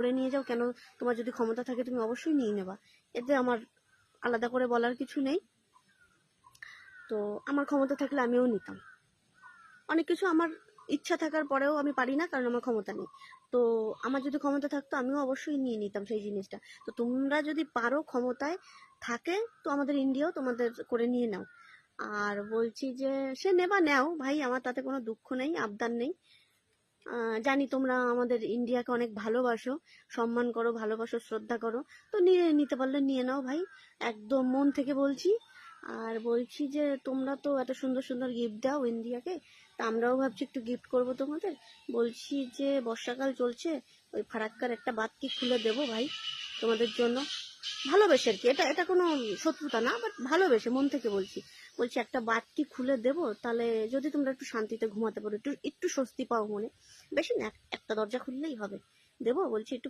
করে নিয়ে যাও, কেন তোমার যদি ক্ষমতা থাকে তুমি অবশ্যই নিয়ে নেবা, এতে আমার আলাদা করে বলার কিছু নেই। তো আমার ক্ষমতা থাকলে আমিও নিতাম। অনেক কিছু আমার ইচ্ছা থাকার পরেও আমি পারি না, কারণ আমার ক্ষমতা নেই। তো আমার যদি ক্ষমতা থাকতো আমিও অবশ্যই নিয়ে নিতাম সেই জিনিসটা। তো তোমরা যদি পারো, ক্ষমতায় থাকে, তো আমাদের ইন্ডিয়াও তোমাদের করে নিয়ে নাও। আর বলছি যে সে নেবা নাও ভাই, আমার তাতে কোনো দুঃখ নেই, আবদার নেই। জানি তোমরা আমাদের ইন্ডিয়াকে অনেক ভালোবাসো, সম্মান করো, ভালোবাসো, শ্রদ্ধা করো। তো নিতে পারলে নিয়ে নাও ভাই, একদম মন থেকে বলছি। আর বলছি যে তোমরা তো এত সুন্দর সুন্দর গিফট দাও ইন্ডিয়াকে, তা আমরাও ভাবছি একটু গিফট করবো তোমাদের। বলছি যে বর্ষাকাল চলছে, ওই ফারাক্কার একটা বাতকি খুলে দেবো ভাই তোমাদের জন্য, ভালোবেসে আর কি। এটা এটা কোনো শত্রুতা না, বাট ভালোবেসে মন থেকে বলছি। বলছি একটা বাতটি খুলে দেবো, তাহলে যদি তোমরা একটু শান্তিতে ঘুমাতে পারো, একটু একটু স্বস্তি পাও মনে। বেশি না, একটা দরজা খুললেই হবে। দেবো বলছি, একটু